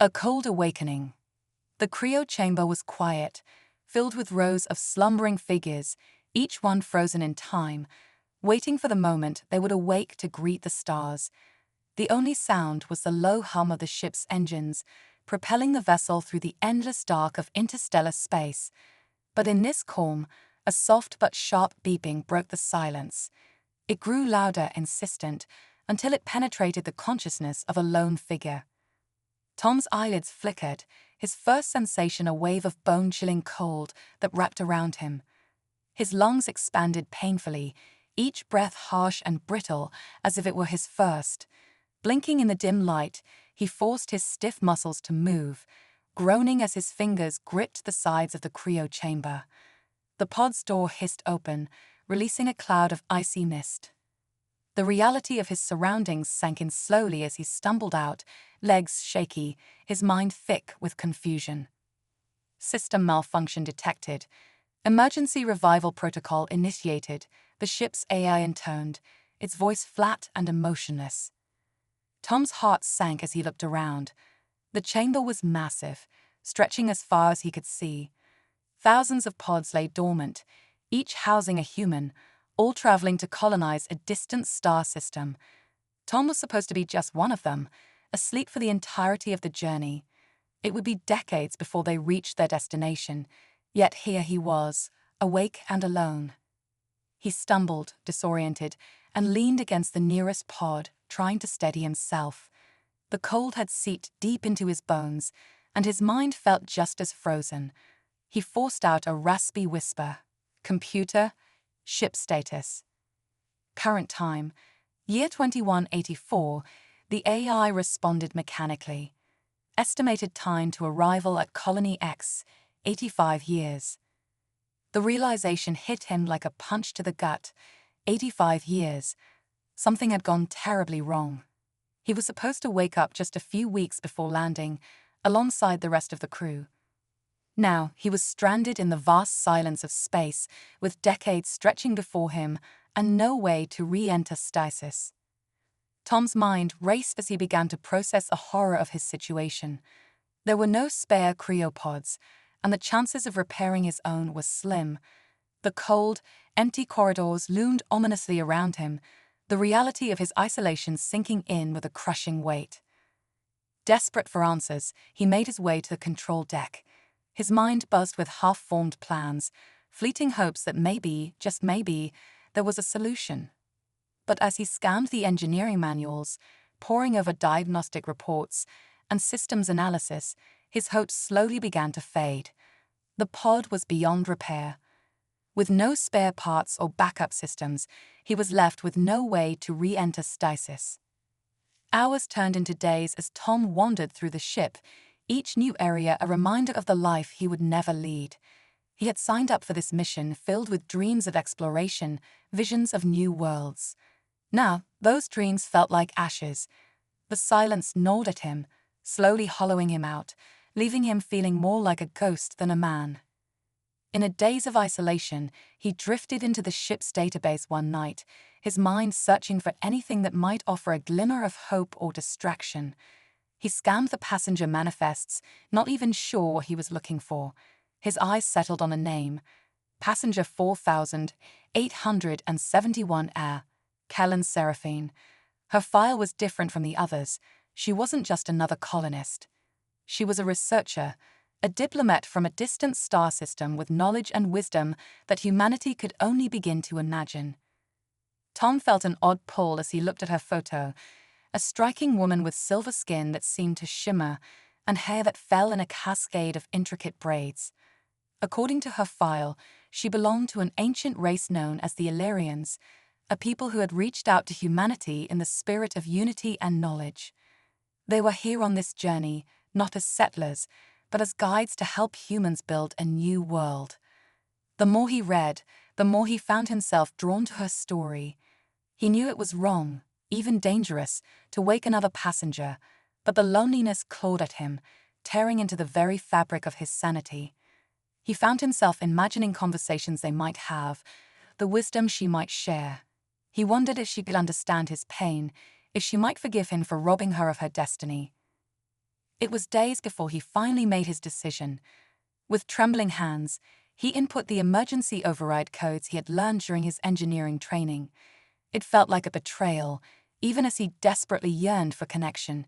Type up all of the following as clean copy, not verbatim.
A cold awakening. The cryo chamber was quiet, filled with rows of slumbering figures, each one frozen in time, waiting for the moment they would awake to greet the stars. The only sound was the low hum of the ship's engines, propelling the vessel through the endless dark of interstellar space. But in this calm, a soft but sharp beeping broke the silence. It grew louder, insistent, until it penetrated the consciousness of a lone figure. Tom's eyelids flickered, his first sensation a wave of bone-chilling cold that wrapped around him. His lungs expanded painfully, each breath harsh and brittle as if it were his first. Blinking in the dim light, he forced his stiff muscles to move, groaning as his fingers gripped the sides of the cryo chamber. The pod's door hissed open, releasing a cloud of icy mist. The reality of his surroundings sank in slowly as he stumbled out, legs shaky, his mind thick with confusion. System malfunction detected. Emergency revival protocol initiated, the ship's AI intoned, its voice flat and emotionless. Tom's heart sank as he looked around. The chamber was massive, stretching as far as he could see. Thousands of pods lay dormant, each housing a human, all traveling to colonize a distant star system. Tom was supposed to be just one of them, asleep for the entirety of the journey. It would be decades before they reached their destination, yet here he was, awake and alone. He stumbled, disoriented, and leaned against the nearest pod, trying to steady himself. The cold had seeped deep into his bones, and his mind felt just as frozen. He forced out a raspy whisper. "Computer, ship status." Current time, year 2184, the AI responded mechanically. Estimated time to arrival at Colony X, 85 years. The realization hit him like a punch to the gut. 85 years. Something had gone terribly wrong. He was supposed to wake up just a few weeks before landing, alongside the rest of the crew. Now, he was stranded in the vast silence of space, with decades stretching before him and no way to re-enter stasis. Tom's mind raced as he began to process the horror of his situation. There were no spare cryopods, and the chances of repairing his own were slim. The cold, empty corridors loomed ominously around him, the reality of his isolation sinking in with a crushing weight. Desperate for answers, he made his way to the control deck. His mind buzzed with half-formed plans, fleeting hopes that maybe, just maybe, there was a solution. But as he scanned the engineering manuals, poring over diagnostic reports and systems analysis, his hopes slowly began to fade. The pod was beyond repair. With no spare parts or backup systems, he was left with no way to re-enter stasis. Hours turned into days as Tom wandered through the ship, each new area a reminder of the life he would never lead. He had signed up for this mission filled with dreams of exploration, visions of new worlds. Now, those dreams felt like ashes. The silence gnawed at him, slowly hollowing him out, leaving him feeling more like a ghost than a man. In a daze of isolation, he drifted into the ship's database one night, his mind searching for anything that might offer a glimmer of hope or distraction. He scanned the passenger manifests, not even sure what he was looking for. His eyes settled on a name. Passenger 4871 Air, Kellen Seraphine. Her file was different from the others. She wasn't just another colonist. She was a researcher, a diplomat from a distant star system with knowledge and wisdom that humanity could only begin to imagine. Tom felt an odd pull as he looked at her photo, a striking woman with silver skin that seemed to shimmer and hair that fell in a cascade of intricate braids. According to her file, she belonged to an ancient race known as the Illyrians, a people who had reached out to humanity in the spirit of unity and knowledge. They were here on this journey, not as settlers, but as guides to help humans build a new world. The more he read, the more he found himself drawn to her story. He knew it was wrong, even dangerous, to wake another passenger, but the loneliness clawed at him, tearing into the very fabric of his sanity. He found himself imagining conversations they might have, the wisdom she might share. He wondered if she could understand his pain, if she might forgive him for robbing her of her destiny. It was days before he finally made his decision. With trembling hands, he input the emergency override codes he had learned during his engineering training. It felt like a betrayal, even as he desperately yearned for connection.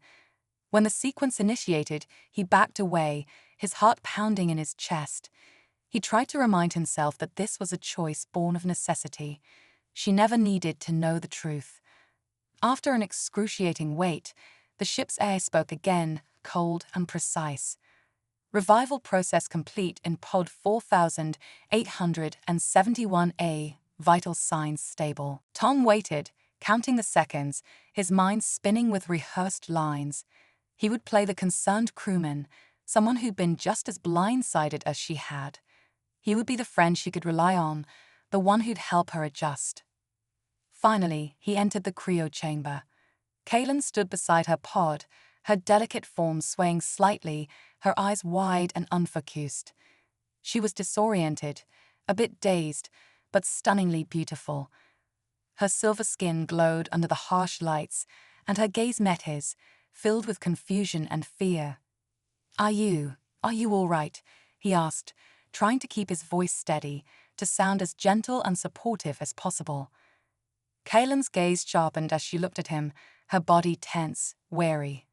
When the sequence initiated, he backed away, his heart pounding in his chest. He tried to remind himself that this was a choice born of necessity. She never needed to know the truth. After an excruciating wait, the ship's air spoke again, cold and precise. Revival process complete in pod 4871A, vital signs stable. Tom waited, counting the seconds, his mind spinning with rehearsed lines. He would play the concerned crewman, someone who'd been just as blindsided as she had. He would be the friend she could rely on, the one who'd help her adjust. Finally, he entered the cryo chamber. Kaylin stood beside her pod, her delicate form swaying slightly, her eyes wide and unfocused. She was disoriented, a bit dazed, but stunningly beautiful. Her silver skin glowed under the harsh lights, and her gaze met his, filled with confusion and fear. Are you all right?" he asked, trying to keep his voice steady, to sound as gentle and supportive as possible. Kaylin's gaze sharpened as she looked at him, her body tense, wary.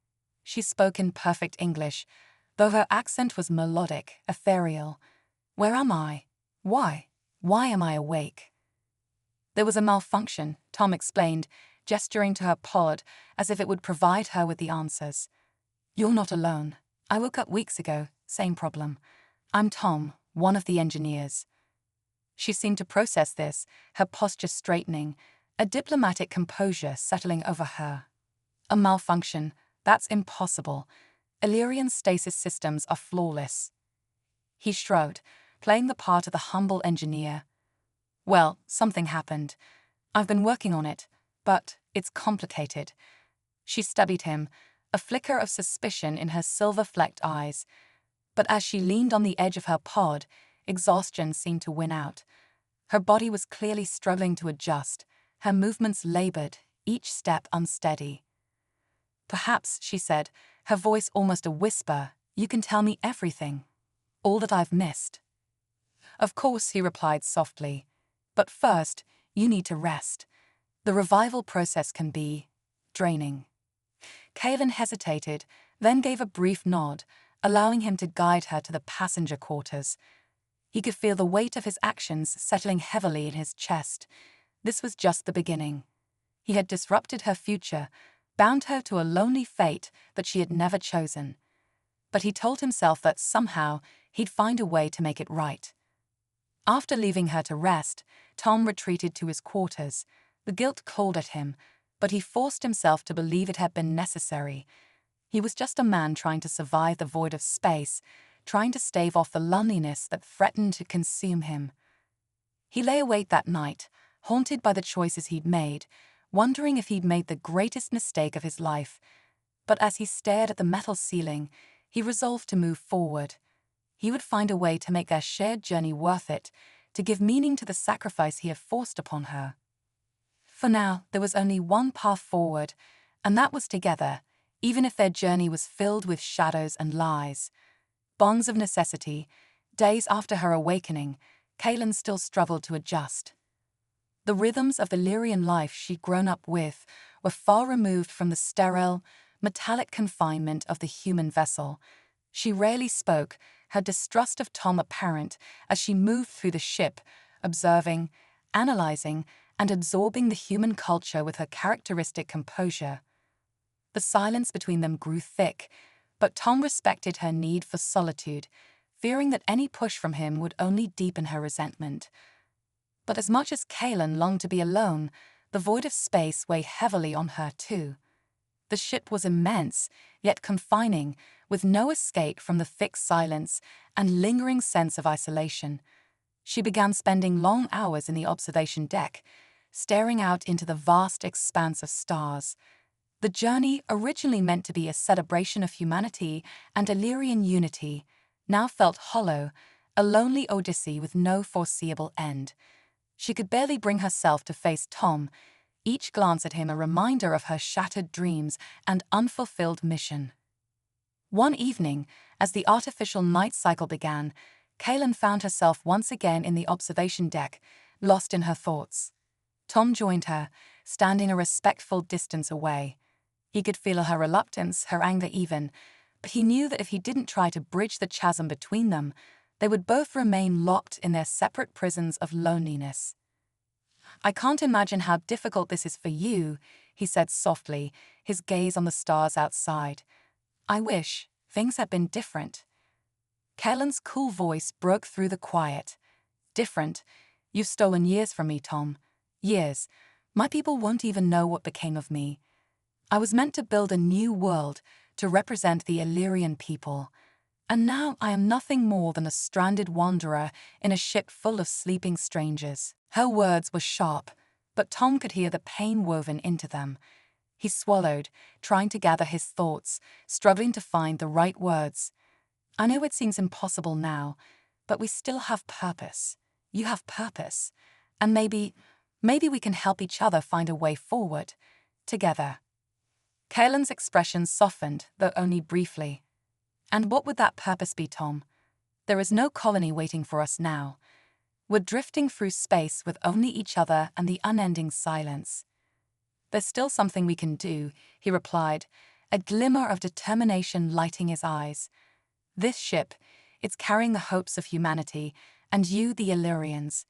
She spoke in perfect English, though her accent was melodic, ethereal. "Where am I? Why? Why am I awake?" "There was a malfunction," Tom explained, gesturing to her pod as if it would provide her with the answers. "You're not alone. I woke up weeks ago, same problem. I'm Tom, one of the engineers." She seemed to process this, her posture straightening, a diplomatic composure settling over her. "A malfunction, that's impossible. Illyrian stasis systems are flawless." He shrugged, playing the part of the humble engineer. "Well, something happened. I've been working on it, but it's complicated." She studied him, a flicker of suspicion in her silver-flecked eyes. But as she leaned on the edge of her pod, exhaustion seemed to win out. Her body was clearly struggling to adjust, her movements labored, each step unsteady. "Perhaps," she said, her voice almost a whisper, "you can tell me everything. All that I've missed." "Of course," he replied softly. "But first, you need to rest. The revival process can be draining." Kaylin hesitated, then gave a brief nod, allowing him to guide her to the passenger quarters. He could feel the weight of his actions settling heavily in his chest. This was just the beginning. He had disrupted her future, bound her to a lonely fate that she had never chosen. But he told himself that somehow he'd find a way to make it right. After leaving her to rest, Tom retreated to his quarters. The guilt called at him, but he forced himself to believe it had been necessary. He was just a man trying to survive the void of space, trying to stave off the loneliness that threatened to consume him. He lay awake that night, haunted by the choices he'd made, wondering if he'd made the greatest mistake of his life. But as he stared at the metal ceiling, he resolved to move forward. He would find a way to make their shared journey worth it, to give meaning to the sacrifice he had forced upon her. For now, there was only one path forward, and that was together, even if their journey was filled with shadows and lies. Bonds of necessity, days after her awakening, Kaylin still struggled to adjust. The rhythms of the Lyrian life she'd grown up with were far removed from the sterile, metallic confinement of the human vessel. She rarely spoke, her distrust of Tom apparent as she moved through the ship, observing, analyzing, and absorbing the human culture with her characteristic composure. The silence between them grew thick, but Tom respected her need for solitude, fearing that any push from him would only deepen her resentment. But as much as Kaylin longed to be alone, the void of space weighed heavily on her too. The ship was immense, yet confining, with no escape from the thick silence and lingering sense of isolation. She began spending long hours in the observation deck, staring out into the vast expanse of stars. The journey, originally meant to be a celebration of humanity and Illyrian unity, now felt hollow, a lonely odyssey with no foreseeable end. She could barely bring herself to face Tom, each glance at him a reminder of her shattered dreams and unfulfilled mission. One evening, as the artificial night cycle began, Kaylin found herself once again in the observation deck, lost in her thoughts. Tom joined her, standing a respectful distance away. He could feel her reluctance, her anger even, but he knew that if he didn't try to bridge the chasm between them, they would both remain locked in their separate prisons of loneliness. "I can't imagine how difficult this is for you," he said softly, his gaze on the stars outside. "I wish things had been different." Kellen's cool voice broke through the quiet. "Different? You've stolen years from me, Tom. Years. My people won't even know what became of me. I was meant to build a new world, to represent the Illyrian people. And now I am nothing more than a stranded wanderer in a ship full of sleeping strangers." Her words were sharp, but Tom could hear the pain woven into them. He swallowed, trying to gather his thoughts, struggling to find the right words. "I know it seems impossible now, but we still have purpose. You have purpose. And maybe we can help each other find a way forward. Together." Kaylin's expression softened, though only briefly. "And what would that purpose be, Tom? There is no colony waiting for us now. We're drifting through space with only each other and the unending silence." "There's still something we can do," he replied, a glimmer of determination lighting his eyes. "This ship, it's carrying the hopes of humanity, and you, the Illyrians.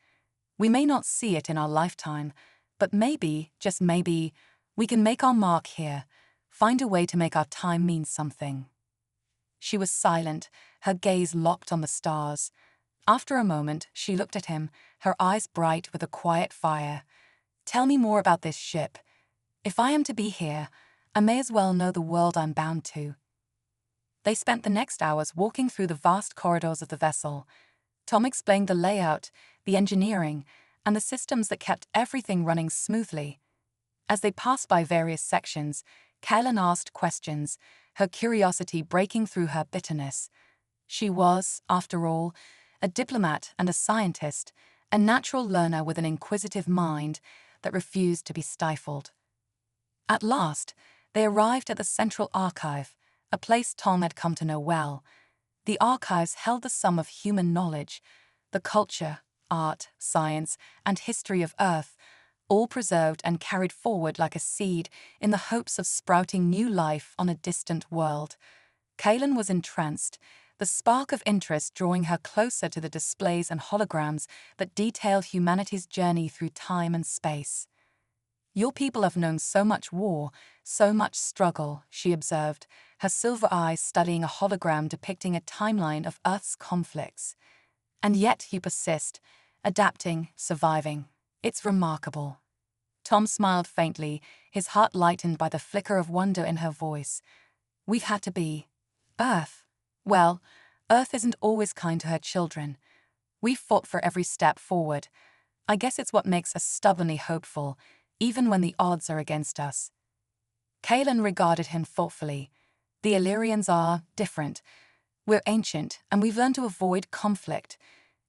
We may not see it in our lifetime, but maybe, just maybe, we can make our mark here, find a way to make our time mean something." She was silent, her gaze locked on the stars. After a moment, she looked at him, her eyes bright with a quiet fire. "Tell me more about this ship. If I am to be here, I may as well know the world I'm bound to." They spent the next hours walking through the vast corridors of the vessel. Tom explained the layout, the engineering, and the systems that kept everything running smoothly. As they passed by various sections, Kaylin asked questions, her curiosity breaking through her bitterness. She was, after all, a diplomat and a scientist, a natural learner with an inquisitive mind that refused to be stifled. At last, they arrived at the Central Archive, a place Tom had come to know well. The archives held the sum of human knowledge, the culture, art, science, and history of Earth, all preserved and carried forward like a seed in the hopes of sprouting new life on a distant world. Kaylin was entranced, the spark of interest drawing her closer to the displays and holograms that detailed humanity's journey through time and space. "Your people have known so much war, so much struggle," she observed, her silver eyes studying a hologram depicting a timeline of Earth's conflicts. "And yet you persist, adapting, surviving. It's remarkable." Tom smiled faintly, his heart lightened by the flicker of wonder in her voice. "We've had to be. Earth. Well, Earth isn't always kind to her children. We've fought for every step forward. I guess it's what makes us stubbornly hopeful, even when the odds are against us." Kaylin regarded him thoughtfully. "The Illyrians are different. We're ancient, and we've learned to avoid conflict.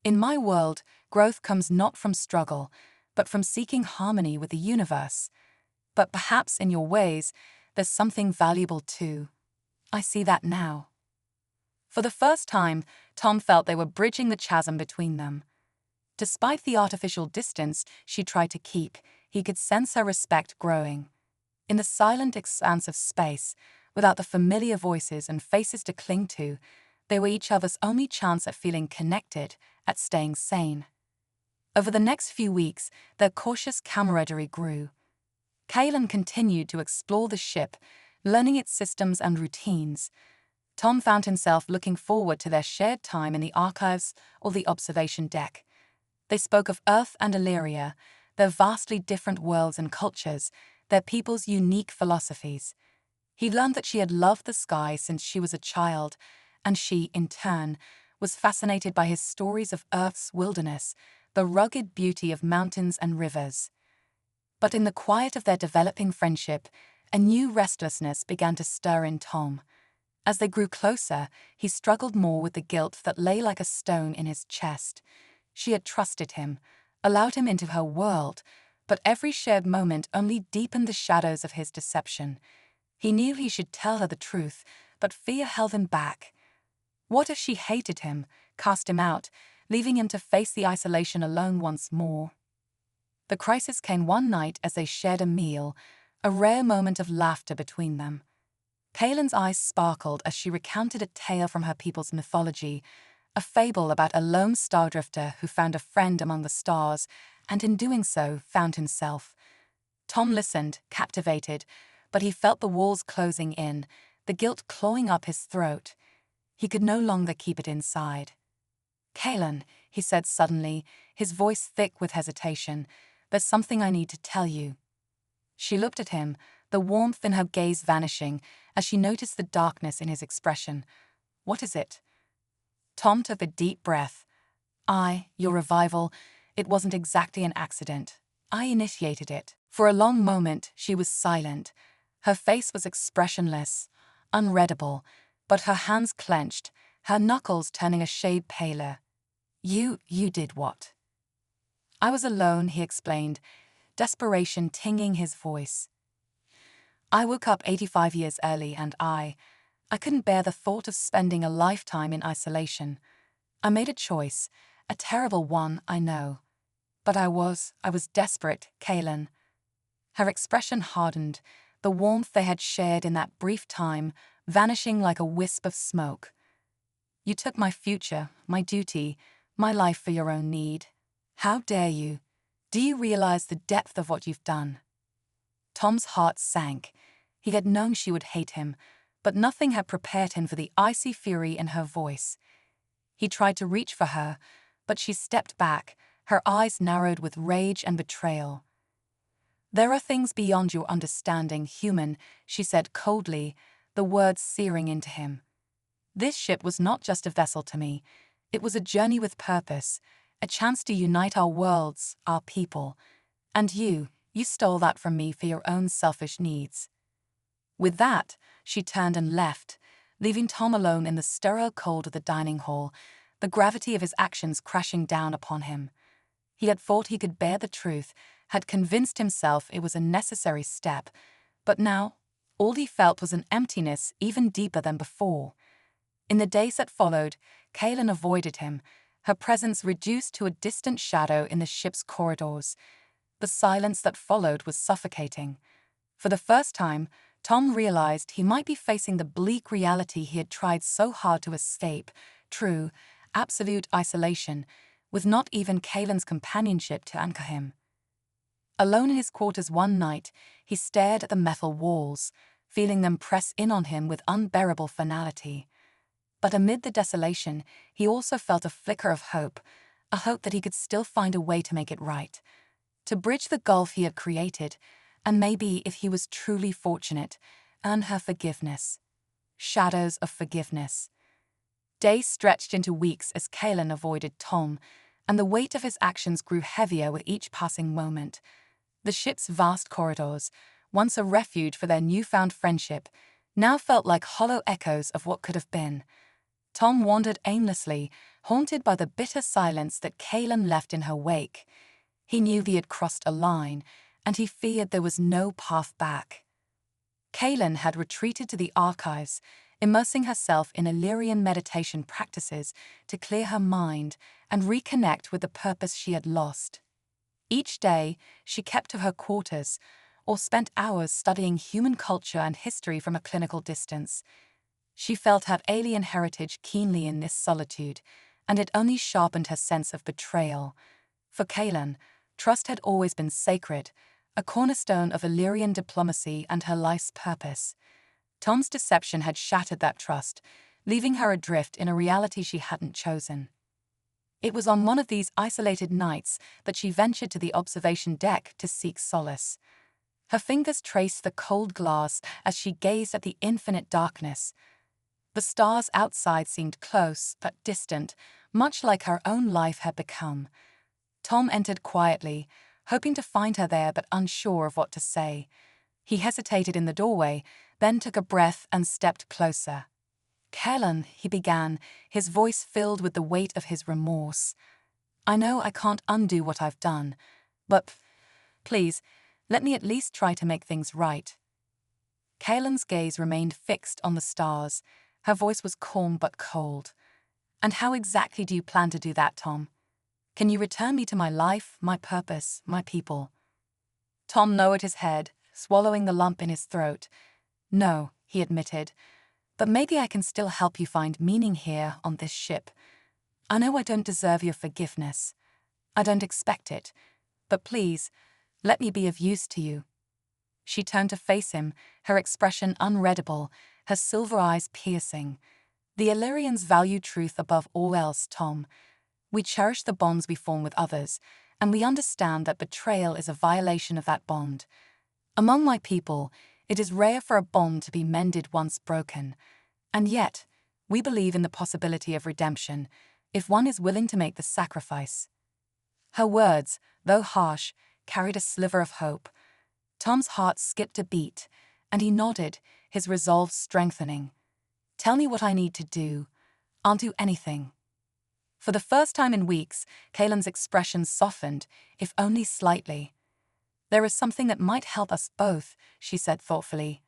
In my world, growth comes not from struggle, but from seeking harmony with the universe. But perhaps in your ways, there's something valuable too. I see that now." For the first time, Tom felt they were bridging the chasm between them. Despite the artificial distance she tried to keep, he could sense her respect growing. In the silent expanse of space, without the familiar voices and faces to cling to, they were each other's only chance at feeling connected, at staying sane. Over the next few weeks, their cautious camaraderie grew. Kaylin continued to explore the ship, learning its systems and routines. Tom found himself looking forward to their shared time in the archives or the observation deck. They spoke of Earth and Illyria, their vastly different worlds and cultures, their people's unique philosophies. He learned that she had loved the sky since she was a child, and she, in turn, was fascinated by his stories of Earth's wilderness, the rugged beauty of mountains and rivers. But in the quiet of their developing friendship, a new restlessness began to stir in Tom. As they grew closer, he struggled more with the guilt that lay like a stone in his chest. She had trusted him, allowed him into her world, but every shared moment only deepened the shadows of his deception. He knew he should tell her the truth, but fear held him back. What if she hated him, cast him out, leaving him to face the isolation alone once more? The crisis came one night as they shared a meal, a rare moment of laughter between them. Kaylin's eyes sparkled as she recounted a tale from her people's mythology, a fable about a lone stardrifter who found a friend among the stars, and in doing so found himself. Tom listened, captivated, but he felt the walls closing in, the guilt clawing up his throat. He could no longer keep it inside. "Kaylin," he said suddenly, his voice thick with hesitation, "there's something I need to tell you." She looked at him, the warmth in her gaze vanishing as she noticed the darkness in his expression. "What is it?" Tom took a deep breath. Your revival, it wasn't exactly an accident. I initiated it." For a long moment, she was silent. Her face was expressionless, unreadable, but her hands clenched, her knuckles turning a shade paler. You did what?" "I was alone," he explained, desperation tinging his voice. "I woke up 85 years early and I couldn't bear the thought of spending a lifetime in isolation. I made a choice, a terrible one, I know. But I was desperate, Kaylin." Her expression hardened, the warmth they had shared in that brief time vanishing like a wisp of smoke. "You took my future, my duty, my life for your own need. How dare you? Do you realize the depth of what you've done?" Tom's heart sank. He had known she would hate him, but nothing had prepared him for the icy fury in her voice. He tried to reach for her, but she stepped back, her eyes narrowed with rage and betrayal. "There are things beyond your understanding, human," she said coldly, the words searing into him. "This ship was not just a vessel to me. It was a journey with purpose, a chance to unite our worlds, our people. And you stole that from me for your own selfish needs." With that, she turned and left, leaving Tom alone in the sterile cold of the dining hall, the gravity of his actions crashing down upon him. He had thought he could bear the truth, had convinced himself it was a necessary step, but now all he felt was an emptiness even deeper than before. In the days that followed, Kaylin avoided him, her presence reduced to a distant shadow in the ship's corridors. The silence that followed was suffocating. For the first time, Tom realized he might be facing the bleak reality he had tried so hard to escape: true, absolute isolation, with not even Kaylin's companionship to anchor him. Alone in his quarters one night, he stared at the metal walls, feeling them press in on him with unbearable finality. But amid the desolation, he also felt a flicker of hope, a hope that he could still find a way to make it right, to bridge the gulf he had created, and maybe, if he was truly fortunate, earn her forgiveness. Shadows of forgiveness. Days stretched into weeks as Kaylin avoided Tom, and the weight of his actions grew heavier with each passing moment. The ship's vast corridors, once a refuge for their newfound friendship, now felt like hollow echoes of what could have been. Tom wandered aimlessly, haunted by the bitter silence that Kaylin left in her wake. He knew he had crossed a line, and he feared there was no path back. Kaylin had retreated to the archives, immersing herself in Illyrian meditation practices to clear her mind and reconnect with the purpose she had lost. Each day, she kept to her quarters, or spent hours studying human culture and history from a clinical distance. She felt her alien heritage keenly in this solitude, and it only sharpened her sense of betrayal. For Kaylin, trust had always been sacred, a cornerstone of Illyrian diplomacy and her life's purpose. Tom's deception had shattered that trust, leaving her adrift in a reality she hadn't chosen. It was on one of these isolated nights that she ventured to the observation deck to seek solace. Her fingers traced the cold glass as she gazed at the infinite darkness. The stars outside seemed close but distant, much like her own life had become. Tom entered quietly, hoping to find her there but unsure of what to say. He hesitated in the doorway, then took a breath and stepped closer. "Kaylin," he began, his voice filled with the weight of his remorse. "I know I can't undo what I've done, but please, let me at least try to make things right." Kaylin's gaze remained fixed on the stars. Her voice was calm but cold. "And how exactly do you plan to do that, Tom? Can you return me to my life, my purpose, my people?" Tom lowered his head, swallowing the lump in his throat. "No," he admitted, "but maybe I can still help you find meaning here on this ship. I know I don't deserve your forgiveness. I don't expect it. But please, let me be of use to you." She turned to face him, her expression unreadable, her silver eyes piercing. "The Illyrians value truth above all else, Tom. We cherish the bonds we form with others, and we understand that betrayal is a violation of that bond. Among my people, it is rare for a bond to be mended once broken. And yet, we believe in the possibility of redemption, if one is willing to make the sacrifice." Her words, though harsh, carried a sliver of hope. Tom's heart skipped a beat, and he nodded, his resolve strengthening. "Tell me what I need to do. I'll do anything." For the first time in weeks, Kaylin's expression softened, if only slightly. "There is something that might help us both," she said thoughtfully,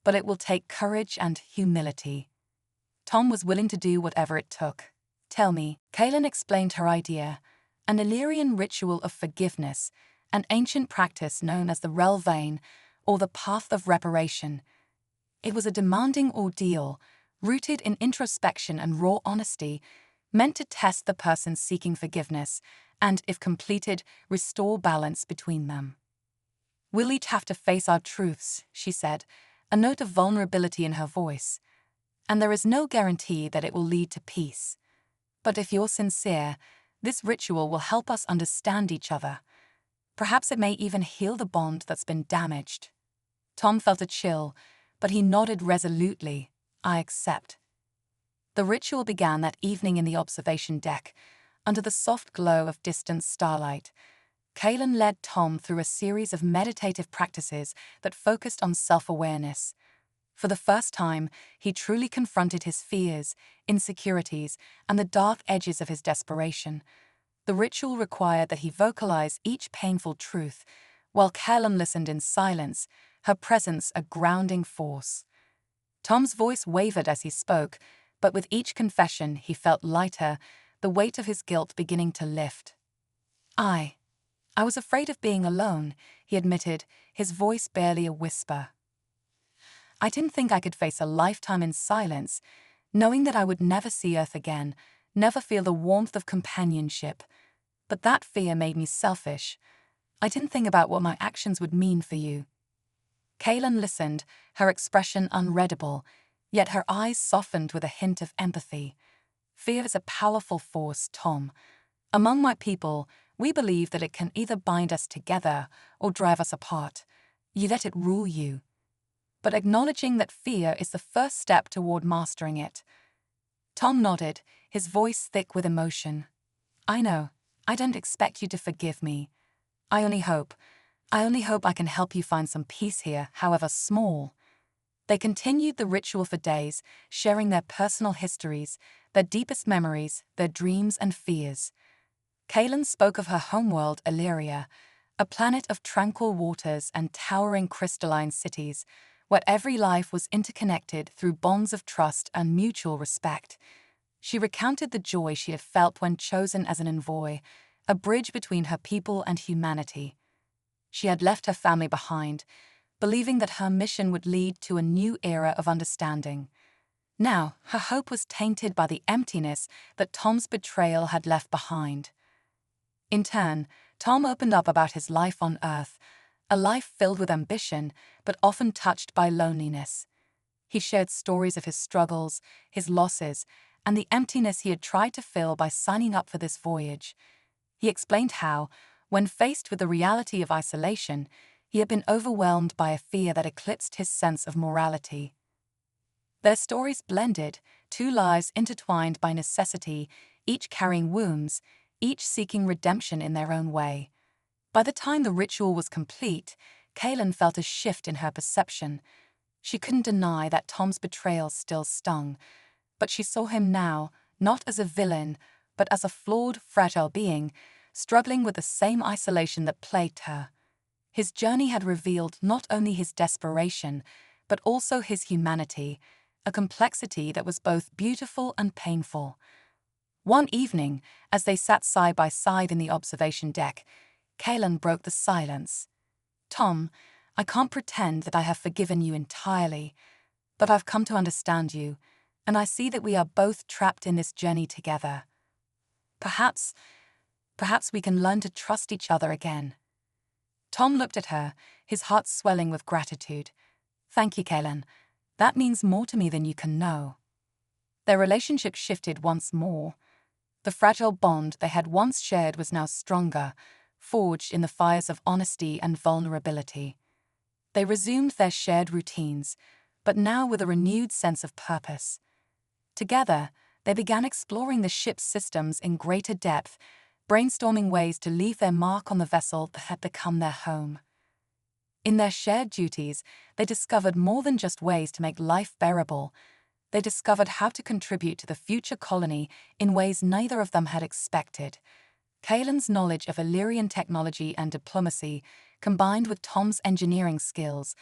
"but it will take courage and humility." Tom was willing to do whatever it took. "Tell me," Kaylin explained her idea, "an Illyrian ritual of forgiveness, an ancient practice known as the Relvain, or the Path of Reparation. It was a demanding ordeal, rooted in introspection and raw honesty, meant to test the person seeking forgiveness and, if completed, restore balance between them. We'll each have to face our truths," she said, a note of vulnerability in her voice. "And there is no guarantee that it will lead to peace. But if you're sincere, this ritual will help us understand each other. Perhaps it may even heal the bond that's been damaged." Tom felt a chill, but he nodded resolutely. "I accept." The ritual began that evening in the observation deck, under the soft glow of distant starlight. Kaylin led Tom through a series of meditative practices that focused on self-awareness. For the first time, he truly confronted his fears, insecurities, and the dark edges of his desperation. The ritual required that he vocalize each painful truth, while Kaylin listened in silence, her presence a grounding force. Tom's voice wavered as he spoke, but with each confession he felt lighter, the weight of his guilt beginning to lift. I was afraid of being alone," he admitted, his voice barely a whisper. "I didn't think I could face a lifetime in silence, knowing that I would never see Earth again, never feel the warmth of companionship. But that fear made me selfish. I didn't think about what my actions would mean for you." Kaylin listened, her expression unreadable, yet her eyes softened with a hint of empathy. "Fear is a powerful force, Tom. Among my people, we believe that it can either bind us together or drive us apart. You let it rule you. But acknowledging that fear is the first step toward mastering it." Tom nodded, his voice thick with emotion. "I know. I don't expect you to forgive me. I only hope I can help you find some peace here, however small." They continued the ritual for days, sharing their personal histories, their deepest memories, their dreams and fears. Kaylin spoke of her homeworld, Illyria, a planet of tranquil waters and towering crystalline cities, where every life was interconnected through bonds of trust and mutual respect. She recounted the joy she had felt when chosen as an envoy, a bridge between her people and humanity. She had left her family behind, believing that her mission would lead to a new era of understanding. Now, her hope was tainted by the emptiness that Tom's betrayal had left behind. In turn, Tom opened up about his life on Earth, a life filled with ambition, but often touched by loneliness. He shared stories of his struggles, his losses, and the emptiness he had tried to fill by signing up for this voyage. He explained how, when faced with the reality of isolation, he had been overwhelmed by a fear that eclipsed his sense of morality. Their stories blended, two lives intertwined by necessity, each carrying wounds, each seeking redemption in their own way. By the time the ritual was complete, Kaylin felt a shift in her perception. She couldn't deny that Tom's betrayal still stung, but she saw him now, not as a villain, but as a flawed, fragile being, struggling with the same isolation that plagued her. His journey had revealed not only his desperation, but also his humanity, a complexity that was both beautiful and painful. One evening, as they sat side by side in the observation deck, Kaelan broke the silence. "Tom, I can't pretend that I have forgiven you entirely, but I've come to understand you, and I see that we are both trapped in this journey together. Perhaps we can learn to trust each other again." Tom looked at her, his heart swelling with gratitude. "Thank you, Kaelan. That means more to me than you can know." Their relationship shifted once more. The fragile bond they had once shared was now stronger, forged in the fires of honesty and vulnerability. They resumed their shared routines, but now with a renewed sense of purpose. Together, they began exploring the ship's systems in greater depth, brainstorming ways to leave their mark on the vessel that had become their home. In their shared duties, they discovered more than just ways to make life bearable. They discovered how to contribute to the future colony in ways neither of them had expected. Kaelan's knowledge of Illyrian technology and diplomacy, combined with Tom's engineering skills,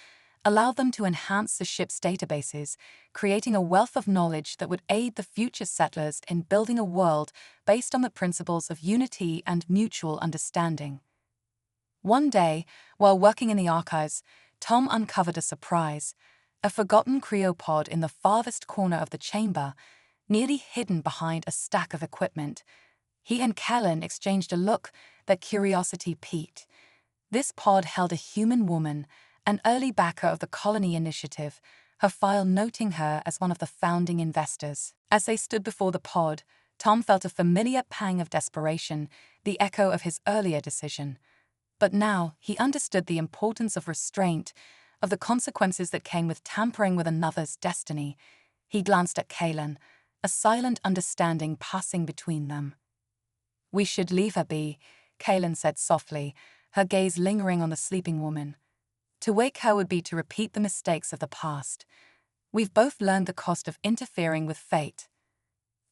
allowed them to enhance the ship's databases, creating a wealth of knowledge that would aid the future settlers in building a world based on the principles of unity and mutual understanding. One day, while working in the archives, Tom uncovered a surprise: a forgotten cryopod in the farthest corner of the chamber, nearly hidden behind a stack of equipment. He and Kaelan exchanged a look that curiosity piqued. This pod held a human woman, an early backer of the colony initiative, her file noting her as one of the founding investors. As they stood before the pod, Tom felt a familiar pang of desperation, the echo of his earlier decision. But now he understood the importance of restraint, of the consequences that came with tampering with another's destiny. He glanced at Kaelan, a silent understanding passing between them. "We should leave her be," Kaelan said softly, her gaze lingering on the sleeping woman. "To wake her would be to repeat the mistakes of the past. We've both learned the cost of interfering with fate."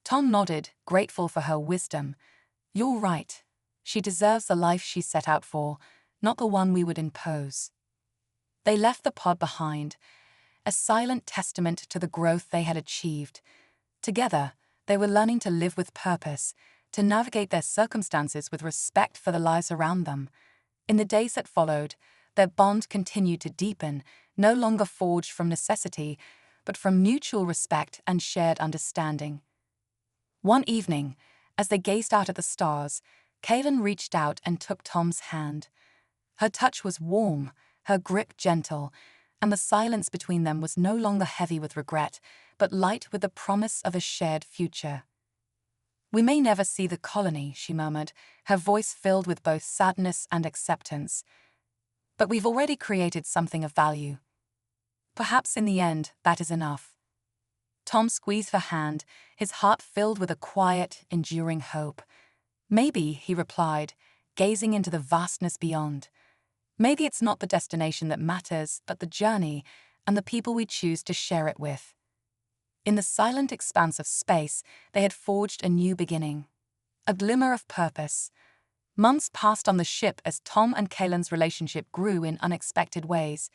Tom nodded, grateful for her wisdom. "You're right. She deserves the life she set out for, not the one we would impose." They left the pod behind, a silent testament to the growth they had achieved. Together, they were learning to live with purpose, to navigate their circumstances with respect for the lives around them. In the days that followed, their bond continued to deepen, no longer forged from necessity, but from mutual respect and shared understanding. One evening, as they gazed out at the stars, Kaelan reached out and took Tom's hand. Her touch was warm, her grip gentle, and the silence between them was no longer heavy with regret, but light with the promise of a shared future. "We may never see the colony," she murmured, her voice filled with both sadness and acceptance. "But we've already created something of value. Perhaps in the end, that is enough." Tom squeezed her hand, his heart filled with a quiet, enduring hope. "Maybe," he replied, gazing into the vastness beyond. "Maybe it's not the destination that matters, but the journey and the people we choose to share it with." In the silent expanse of space, they had forged a new beginning, a glimmer of purpose. Months passed on the ship as Tom and Kaelan's relationship grew in unexpected ways.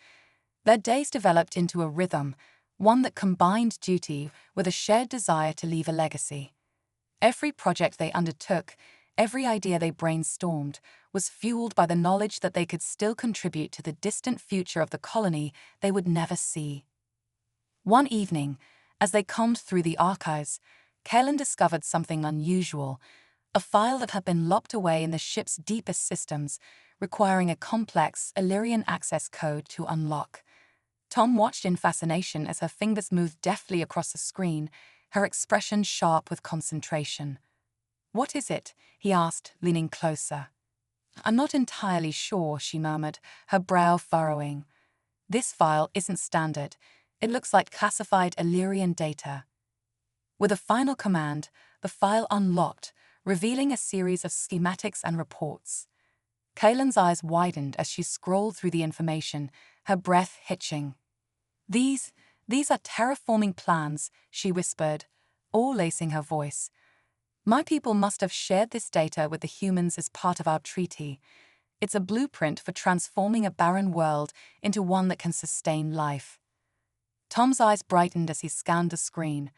Their days developed into a rhythm, one that combined duty with a shared desire to leave a legacy. Every project they undertook, every idea they brainstormed, was fueled by the knowledge that they could still contribute to the distant future of the colony they would never see. One evening, as they combed through the archives, Kaelan discovered something unusual, a file that had been locked away in the ship's deepest systems, requiring a complex Illyrian access code to unlock. Tom watched in fascination as her fingers moved deftly across the screen, her expression sharp with concentration. "What is it?" he asked, leaning closer. "I'm not entirely sure," she murmured, her brow furrowing. "This file isn't standard. It looks like classified Illyrian data." With a final command, the file unlocked, revealing a series of schematics and reports. Kaelan's eyes widened as she scrolled through the information, her breath hitching. These are terraforming plans," she whispered, all lacing her voice. "My people must have shared this data with the humans as part of our treaty. It's a blueprint for transforming a barren world into one that can sustain life." Tom's eyes brightened as he scanned the screen.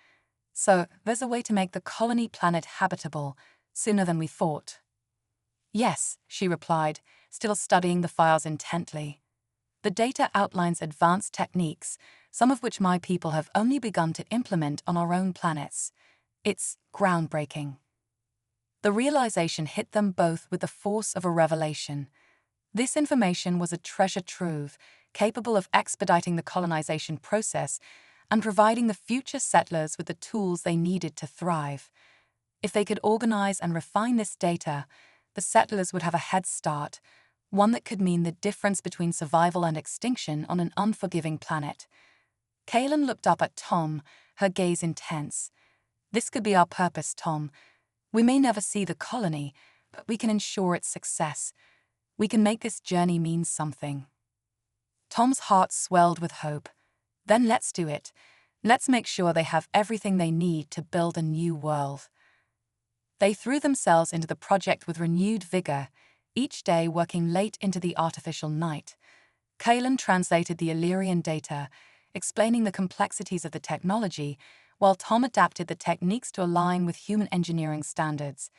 So, there's a way to make the colony planet habitable sooner than we thought. Yes, she replied, still studying the files intently. The data outlines advanced techniques, some of which my people have only begun to implement on our own planets. It's groundbreaking. The realization hit them both with the force of a revelation. This information was a treasure trove, capable of expediting the colonization process and providing the future settlers with the tools they needed to thrive. If they could organize and refine this data, the settlers would have a head start, one that could mean the difference between survival and extinction on an unforgiving planet. Kaylin looked up at Tom, her gaze intense. This could be our purpose, Tom. We may never see the colony, but we can ensure its success. We can make this journey mean something. Tom's heart swelled with hope. Then let's do it. Let's make sure they have everything they need to build a new world. They threw themselves into the project with renewed vigor, each day working late into the artificial night. Kaylin translated the Illyrian data, explaining the complexities of the technology, while Tom adapted the techniques to align with human engineering standards.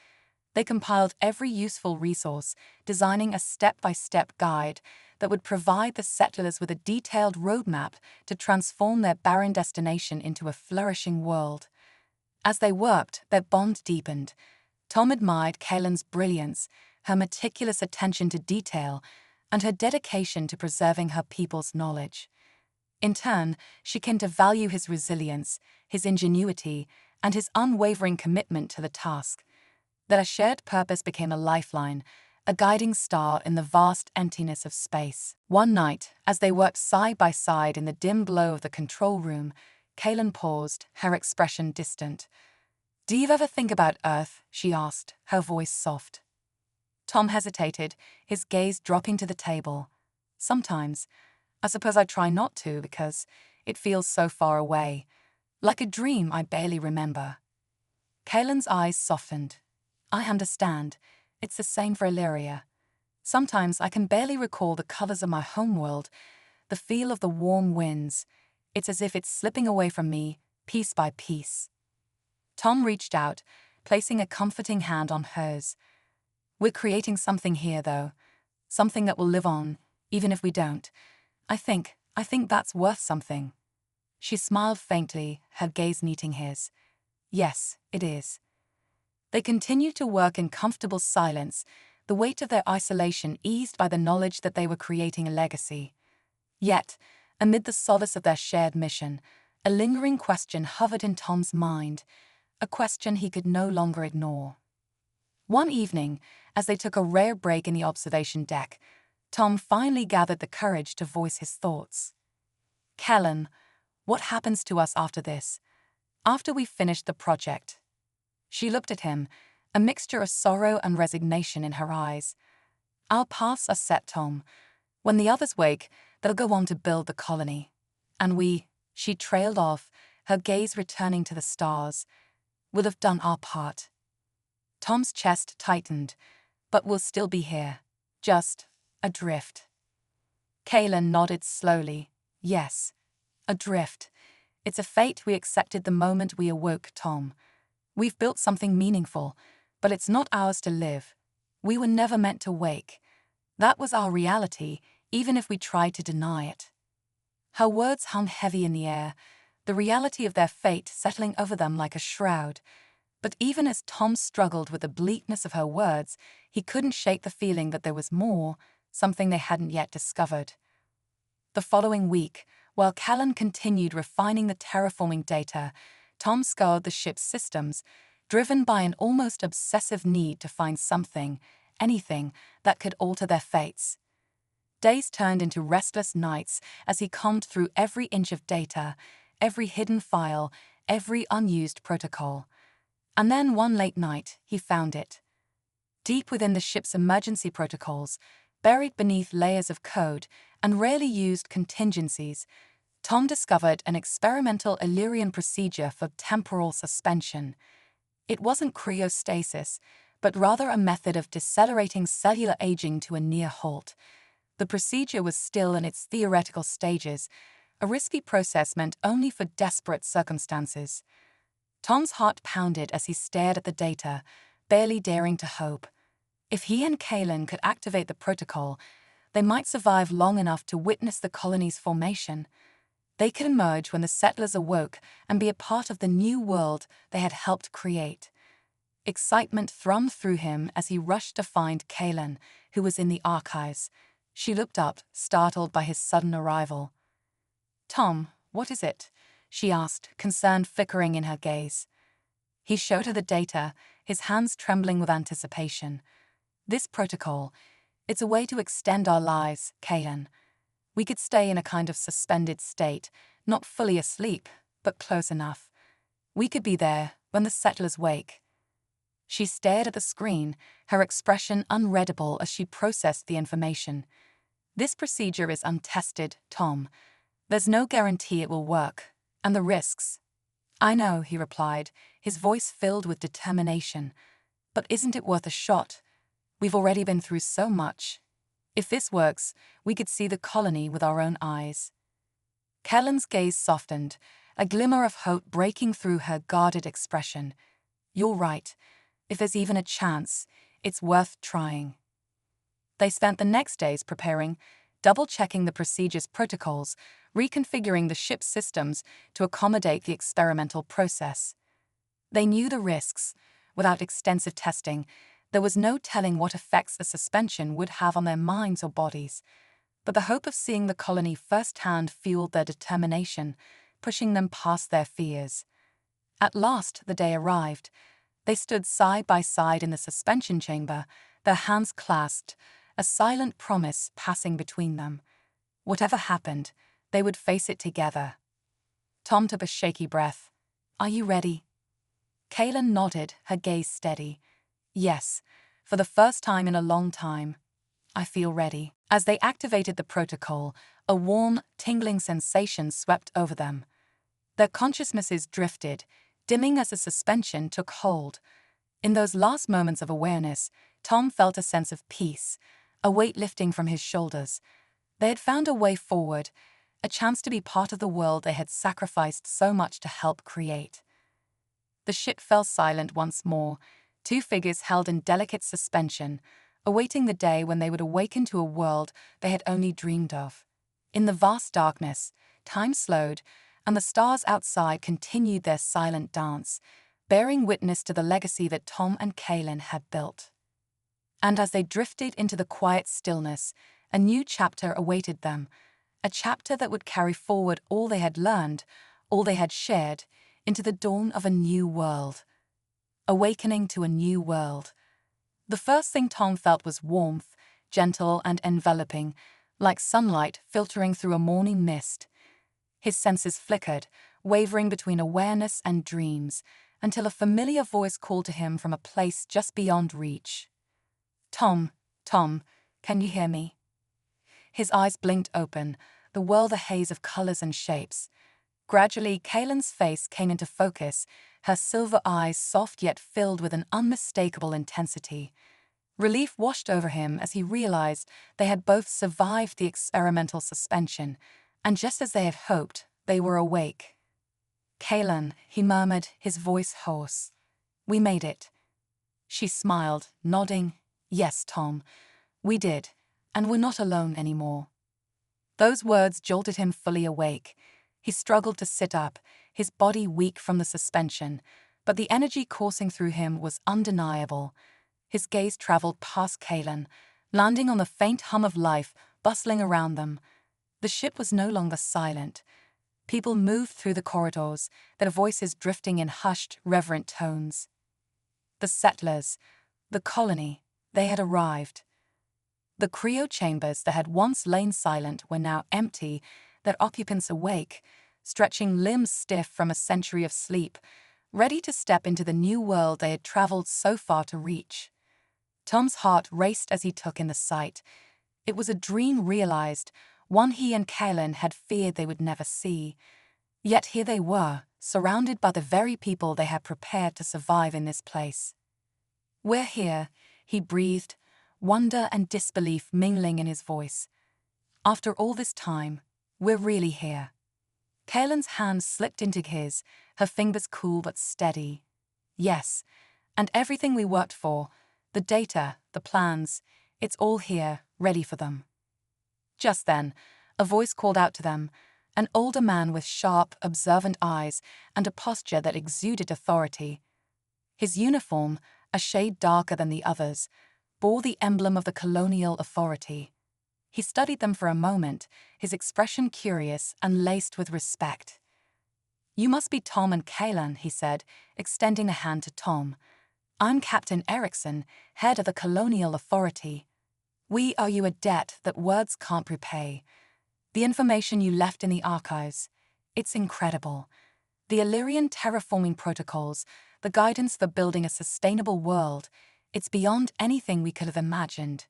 They compiled every useful resource, designing a step-by-step guide that would provide the settlers with a detailed roadmap to transform their barren destination into a flourishing world. As they worked, their bond deepened. Tom admired Kaylin's brilliance, her meticulous attention to detail, and her dedication to preserving her people's knowledge. In turn, she came to value his resilience, his ingenuity, and his unwavering commitment to the task. Their shared purpose became a lifeline, a guiding star in the vast emptiness of space. One night, as they worked side by side in the dim glow of the control room, Kaylin paused, her expression distant. "Do you ever think about Earth?" she asked, her voice soft. Tom hesitated, his gaze dropping to the table. "Sometimes. I suppose I try not to because it feels so far away. Like a dream I barely remember." Kaylin's eyes softened. "I understand. It's the same for Illyria. Sometimes I can barely recall the colors of my homeworld, the feel of the warm winds. It's as if it's slipping away from me, piece by piece." Tom reached out, placing a comforting hand on hers. "We're creating something here, though. Something that will live on, even if we don't. I think that's worth something." She smiled faintly, her gaze meeting his. "Yes, it is." They continued to work in comfortable silence, the weight of their isolation eased by the knowledge that they were creating a legacy. Yet, amid the solace of their shared mission, a lingering question hovered in Tom's mind, a question he could no longer ignore. One evening, as they took a rare break in the observation deck, Tom finally gathered the courage to voice his thoughts. "Kaylin, what happens to us after this? After we finish the project?" She looked at him, a mixture of sorrow and resignation in her eyes. "Our paths are set, Tom. When the others wake, they'll go on to build the colony. And we," she trailed off, her gaze returning to the stars, "will have done our part." Tom's chest tightened, "But we'll still be here. Just adrift." Kaylin nodded slowly. "Yes, adrift. It's a fate we accepted the moment we awoke, Tom. We've built something meaningful, but it's not ours to live. We were never meant to wake. That was our reality, even if we tried to deny it." Her words hung heavy in the air, the reality of their fate settling over them like a shroud. But even as Tom struggled with the bleakness of her words, he couldn't shake the feeling that there was more, something they hadn't yet discovered. The following week, while Kaylin continued refining the terraforming data, Tom scoured the ship's systems, driven by an almost obsessive need to find something, anything, that could alter their fates. Days turned into restless nights as he combed through every inch of data, every hidden file, every unused protocol. And then one late night, he found it. Deep within the ship's emergency protocols, buried beneath layers of code and rarely used contingencies, Tom discovered an experimental Illyrian procedure for temporal suspension. It wasn't cryostasis, but rather a method of decelerating cellular aging to a near halt. The procedure was still in its theoretical stages, a risky process meant only for desperate circumstances. Tom's heart pounded as he stared at the data, barely daring to hope. If he and Kaylin could activate the protocol, they might survive long enough to witness the colony's formation. They could emerge when the settlers awoke and be a part of the new world they had helped create. Excitement thrummed through him as he rushed to find Kaylin, who was in the archives. She looked up, startled by his sudden arrival. "Tom, what is it?" she asked, concern flickering in her gaze. He showed her the data, his hands trembling with anticipation. "This protocol, it's a way to extend our lives, Kaylin. We could stay in a kind of suspended state, not fully asleep, but close enough. We could be there when the settlers wake." She stared at the screen, her expression unreadable as she processed the information. "This procedure is untested, Tom. There's no guarantee it will work. And the risks." "I know," he replied, his voice filled with determination. "But isn't it worth a shot? We've already been through so much. If this works, we could see the colony with our own eyes." Kellen's gaze softened, a glimmer of hope breaking through her guarded expression. "You're right. If there's even a chance, it's worth trying." They spent the next days preparing, double-checking the procedure's protocols, reconfiguring the ship's systems to accommodate the experimental process. They knew the risks. Without extensive testing, there was no telling what effects the suspension would have on their minds or bodies. But the hope of seeing the colony firsthand fueled their determination, pushing them past their fears. At last, the day arrived. They stood side by side in the suspension chamber, their hands clasped, a silent promise passing between them. Whatever happened, they would face it together. Tom took a shaky breath. "Are you ready?" Kaylin nodded, her gaze steady. "Yes, for the first time in a long time. I feel ready." As they activated the protocol, a warm, tingling sensation swept over them. Their consciousnesses drifted, dimming as the suspension took hold. In those last moments of awareness, Tom felt a sense of peace, a weight lifting from his shoulders. They had found a way forward, a chance to be part of the world they had sacrificed so much to help create. The ship fell silent once more, two figures held in delicate suspension, awaiting the day when they would awaken to a world they had only dreamed of. In the vast darkness, time slowed, and the stars outside continued their silent dance, bearing witness to the legacy that Tom and Kaylin had built. And as they drifted into the quiet stillness, a new chapter awaited them, a chapter that would carry forward all they had learned, all they had shared, into the dawn of a new world. Awakening to a new world. The first thing Tom felt was warmth, gentle and enveloping, like sunlight filtering through a morning mist. His senses flickered, wavering between awareness and dreams, until a familiar voice called to him from a place just beyond reach. "Tom, Tom, can you hear me?" His eyes blinked open, the world a haze of colors and shapes. Gradually, Kaylin's face came into focus, her silver eyes soft yet filled with an unmistakable intensity. Relief washed over him as he realized they had both survived the experimental suspension, and just as they had hoped, they were awake. "Kaylin," he murmured, his voice hoarse. "We made it." She smiled, nodding. "Yes, Tom, we did, and we're not alone anymore." Those words jolted him fully awake. He struggled to sit up, his body weak from the suspension, but the energy coursing through him was undeniable. His gaze traveled past Kaylin, landing on the faint hum of life bustling around them. The ship was no longer silent. People moved through the corridors, their voices drifting in hushed, reverent tones. The settlers, the colony, they had arrived. The cryo chambers that had once lain silent were now empty, their occupants awake, stretching limbs stiff from a century of sleep, ready to step into the new world they had traveled so far to reach. Tom's heart raced as he took in the sight. It was a dream realized, one he and Kaylin had feared they would never see. Yet here they were, surrounded by the very people they had prepared to survive in this place. "We're here," he breathed, wonder and disbelief mingling in his voice. "After all this time, we're really here." Kaylin's hand slipped into his, her fingers cool but steady. Yes, and everything we worked for, the data, the plans, it's all here, ready for them. Just then, a voice called out to them, an older man with sharp, observant eyes and a posture that exuded authority. His uniform, a shade darker than the others, bore the emblem of the colonial authority. He studied them for a moment, his expression curious and laced with respect. "You must be Tom and Kaylin," he said, extending a hand to Tom. "I'm Captain Erickson, head of the colonial authority. We owe you a debt that words can't repay. The information you left in the archives, it's incredible. The Illyrian terraforming protocols, the guidance for building a sustainable world, it's beyond anything we could have imagined."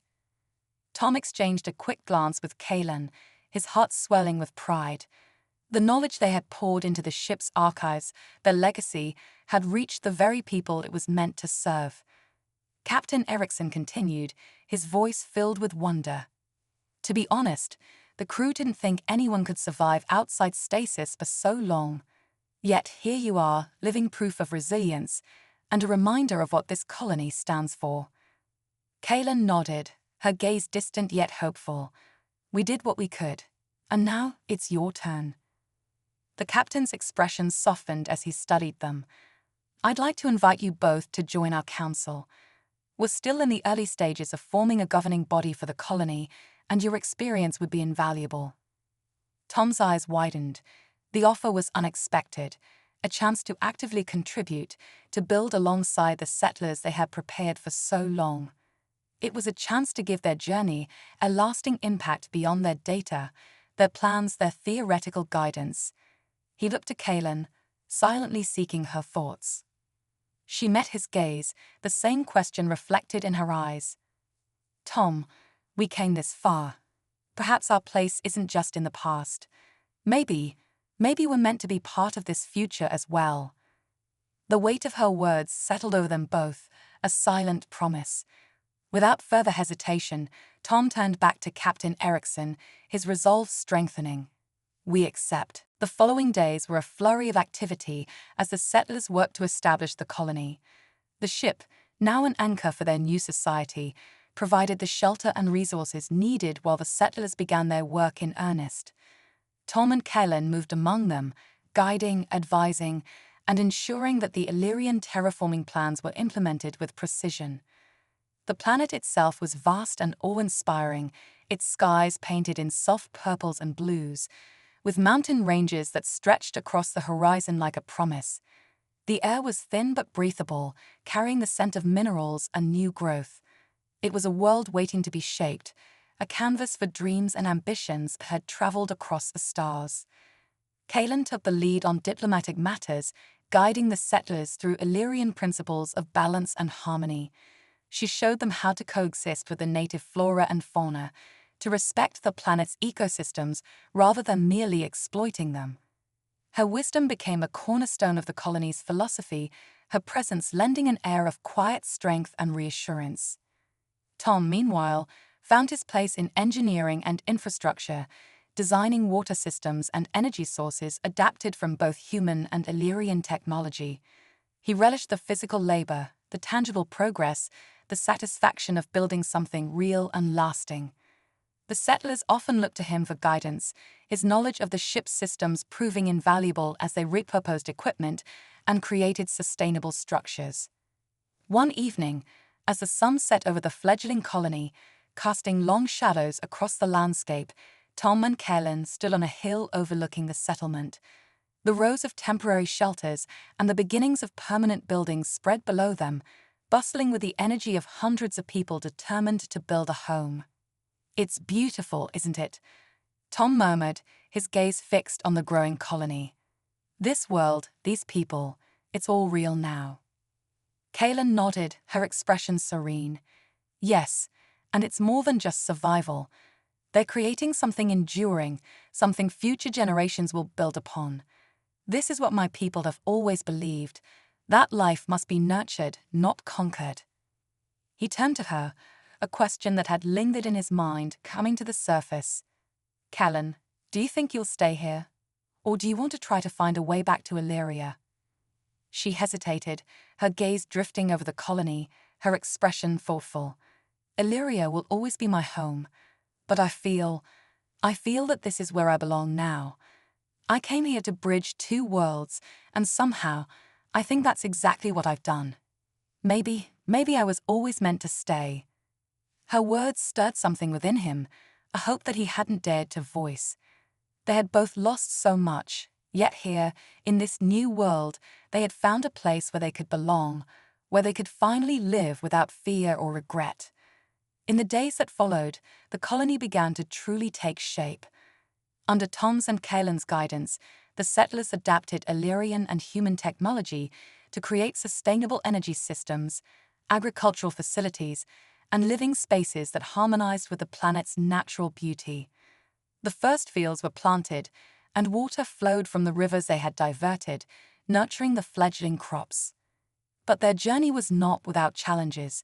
Tom exchanged a quick glance with Kaylin, his heart swelling with pride. The knowledge they had poured into the ship's archives, their legacy, had reached the very people it was meant to serve. Captain Erickson continued, his voice filled with wonder. "To be honest, the crew didn't think anyone could survive outside stasis for so long. Yet here you are, living proof of resilience, and a reminder of what this colony stands for." Kaylin nodded, her gaze distant yet hopeful. "We did what we could, and now it's your turn." The captain's expression softened as he studied them. "I'd like to invite you both to join our council. We're still in the early stages of forming a governing body for the colony, and your experience would be invaluable." Tom's eyes widened. The offer was unexpected, a chance to actively contribute, to build alongside the settlers they had prepared for so long. It was a chance to give their journey a lasting impact beyond their data, their plans, their theoretical guidance. He looked to Kaylin, silently seeking her thoughts. She met his gaze, the same question reflected in her eyes. "Tom, we came this far. Perhaps our place isn't just in the past. Maybe we're meant to be part of this future as well." The weight of her words settled over them both, a silent promise. Without further hesitation, Tom turned back to Captain Erickson, his resolve strengthening. "We accept." The following days were a flurry of activity as the settlers worked to establish the colony. The ship, now an anchor for their new society, provided the shelter and resources needed while the settlers began their work in earnest. Tom and Kaylin moved among them, guiding, advising, and ensuring that the Illyrian terraforming plans were implemented with precision. The planet itself was vast and awe-inspiring, its skies painted in soft purples and blues, with mountain ranges that stretched across the horizon like a promise. The air was thin but breathable, carrying the scent of minerals and new growth. It was a world waiting to be shaped, a canvas for dreams and ambitions that had traveled across the stars. Kaylin took the lead on diplomatic matters, guiding the settlers through Illyrian principles of balance and harmony. She showed them how to coexist with the native flora and fauna, to respect the planet's ecosystems rather than merely exploiting them. Her wisdom became a cornerstone of the colony's philosophy, her presence lending an air of quiet strength and reassurance. Tom, meanwhile, found his place in engineering and infrastructure, designing water systems and energy sources adapted from both human and Illyrian technology. He relished the physical labor, the tangible progress, the satisfaction of building something real and lasting. The settlers often looked to him for guidance, his knowledge of the ship's systems proving invaluable as they repurposed equipment and created sustainable structures. One evening, as the sun set over the fledgling colony, casting long shadows across the landscape, Tom and Kaylin stood on a hill overlooking the settlement. The rows of temporary shelters and the beginnings of permanent buildings spread below them, bustling with the energy of hundreds of people determined to build a home. "It's beautiful, isn't it?" Tom murmured, his gaze fixed on the growing colony. "This world, these people, it's all real now." Kaylin nodded, her expression serene. "Yes, and it's more than just survival. They're creating something enduring, something future generations will build upon. This is what my people have always believed, that life must be nurtured, not conquered." He turned to her, a question that had lingered in his mind coming to the surface. "Kaylin, do you think you'll stay here? Or do you want to try to find a way back to Illyria? She hesitated, her gaze drifting over the colony, her expression thoughtful. Illyria will always be my home, but I feel that this is where I belong now. I came here to bridge two worlds, and somehow, I think that's exactly what I've done. Maybe I was always meant to stay. Her words stirred something within him, a hope that he hadn't dared to voice. They had both lost so much, yet here, in this new world, they had found a place where they could belong, where they could finally live without fear or regret. In the days that followed, the colony began to truly take shape. Under Tom's and Kaelin's guidance, the settlers adapted Illyrian and human technology to create sustainable energy systems, agricultural facilities, and living spaces that harmonized with the planet's natural beauty. The first fields were planted, and water flowed from the rivers they had diverted, nurturing the fledgling crops. But their journey was not without challenges.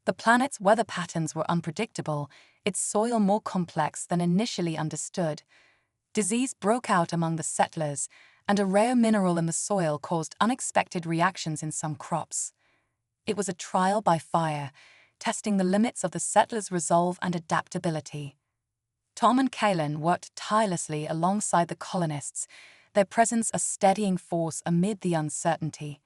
The planet's weather patterns were unpredictable, its soil more complex than initially understood. Disease broke out among the settlers, and a rare mineral in the soil caused unexpected reactions in some crops. It was a trial by fire, testing the limits of the settlers' resolve and adaptability. Tom and Kaelin worked tirelessly alongside the colonists, their presence a steadying force amid the uncertainty.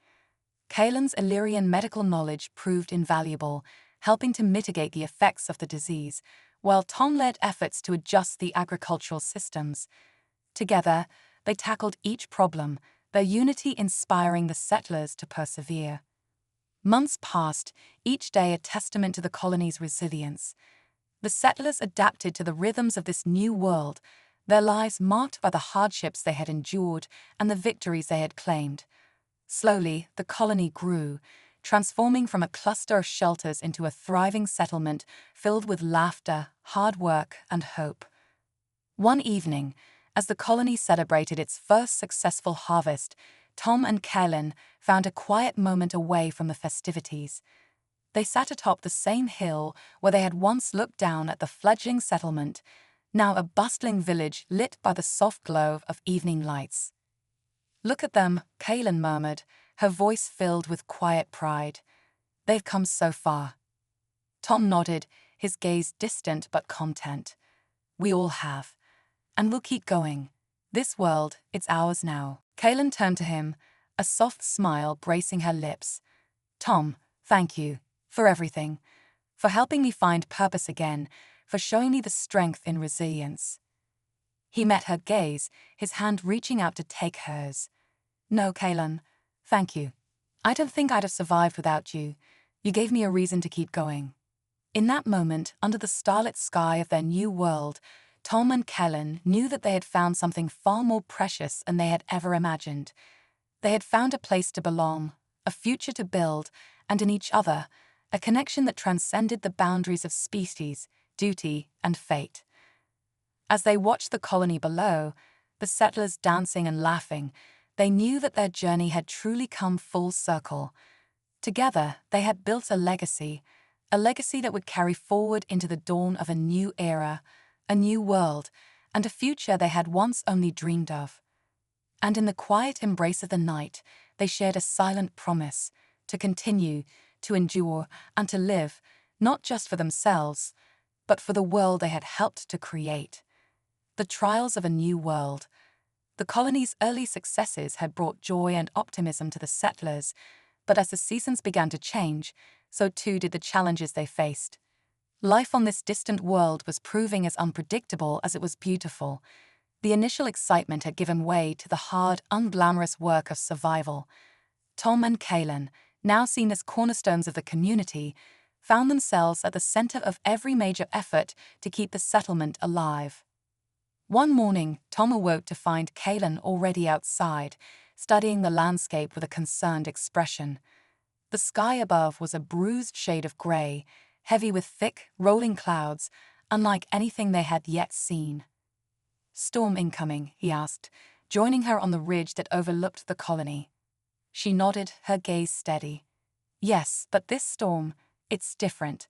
Kaelin's Illyrian medical knowledge proved invaluable, helping to mitigate the effects of the disease, while Tom led efforts to adjust the agricultural systems. Together, they tackled each problem, their unity inspiring the settlers to persevere. Months passed, each day a testament to the colony's resilience. The settlers adapted to the rhythms of this new world, their lives marked by the hardships they had endured and the victories they had claimed. Slowly, the colony grew, transforming from a cluster of shelters into a thriving settlement filled with laughter, hard work, and hope. One evening, as the colony celebrated its first successful harvest, Tom and Kaelin found a quiet moment away from the festivities. They sat atop the same hill where they had once looked down at the fledgling settlement, now a bustling village lit by the soft glow of evening lights. "Look at them," Kaelin murmured, her voice filled with quiet pride. "They've come so far." Tom nodded, his gaze distant but content. "We all have. And we'll keep going. This world, it's ours now." Kaelin turned to him, a soft smile bracing her lips. "Tom, thank you. For everything. For helping me find purpose again, for showing me the strength in resilience." He met her gaze, his hand reaching out to take hers. "No, Kaelin, thank you. I don't think I'd have survived without you. You gave me a reason to keep going." In that moment, under the starlit sky of their new world, Tom and Kaelin knew that they had found something far more precious than they had ever imagined. They had found a place to belong, a future to build, and in each other, a connection that transcended the boundaries of species, duty, and fate. As they watched the colony below, the settlers dancing and laughing, they knew that their journey had truly come full circle. Together, they had built a legacy that would carry forward into the dawn of a new era, a new world, and a future they had once only dreamed of. And in the quiet embrace of the night, they shared a silent promise to continue, to endure, and to live, not just for themselves, but for the world they had helped to create. The trials of a new world. The colony's early successes had brought joy and optimism to the settlers, but as the seasons began to change, so too did the challenges they faced. Life on this distant world was proving as unpredictable as it was beautiful. The initial excitement had given way to the hard, unglamorous work of survival. Tom and Kaelin, now seen as cornerstones of the community, found themselves at the center of every major effort to keep the settlement alive. One morning, Tom awoke to find Kaelin already outside, studying the landscape with a concerned expression. The sky above was a bruised shade of gray, heavy with thick, rolling clouds, unlike anything they had yet seen. "Storm incoming," he asked, joining her on the ridge that overlooked the colony. She nodded, her gaze steady. "Yes, but this storm, it's different.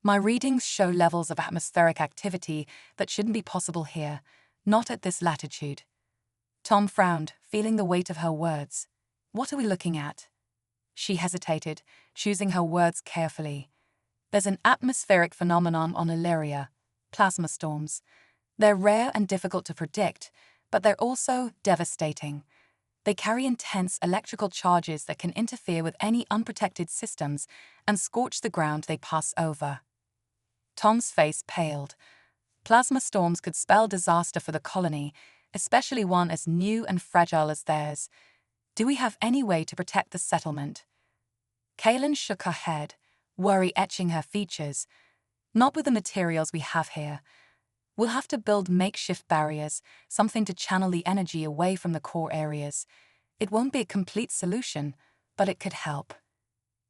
My readings show levels of atmospheric activity that shouldn't be possible here, not at this latitude." Tom frowned, feeling the weight of her words. What are we looking at? She hesitated, choosing her words carefully. There's an atmospheric phenomenon on Illyria, plasma storms. They're rare and difficult to predict, but they're also devastating. They carry intense electrical charges that can interfere with any unprotected systems and scorch the ground they pass over. Tom's face paled. Plasma storms could spell disaster for the colony, especially one as new and fragile as theirs. Do we have any way to protect the settlement? Kaylin shook her head, worry etching her features. Not with the materials we have here. We'll have to build makeshift barriers, something to channel the energy away from the core areas. It won't be a complete solution, but it could help.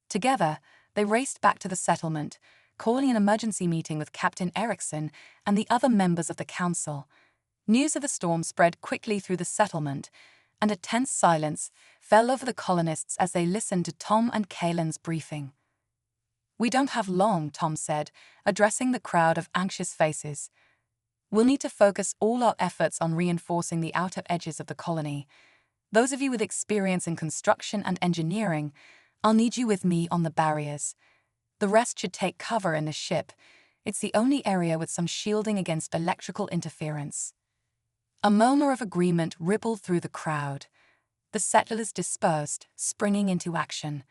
Together, they raced back to the settlement, calling an emergency meeting with Captain Erickson and the other members of the council. News of the storm spread quickly through the settlement, and a tense silence fell over the colonists as they listened to Tom and Kaylin's briefing. We don't have long, Tom said, addressing the crowd of anxious faces. We'll need to focus all our efforts on reinforcing the outer edges of the colony. Those of you with experience in construction and engineering, I'll need you with me on the barriers. The rest should take cover in the ship. It's the only area with some shielding against electrical interference. A murmur of agreement rippled through the crowd. The settlers dispersed, springing into action.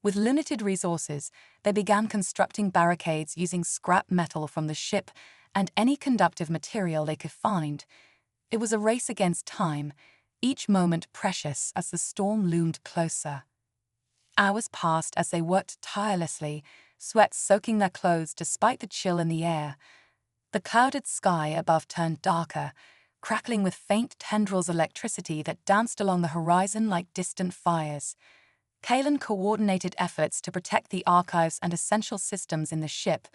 With limited resources, they began constructing barricades using scrap metal from the ship and any conductive material they could find. It was a race against time, each moment precious as the storm loomed closer. Hours passed as they worked tirelessly, sweat soaking their clothes despite the chill in the air. The clouded sky above turned darker, crackling with faint tendrils of electricity that danced along the horizon like distant fires. Kaylin coordinated efforts to protect the archives and essential systems in the ship,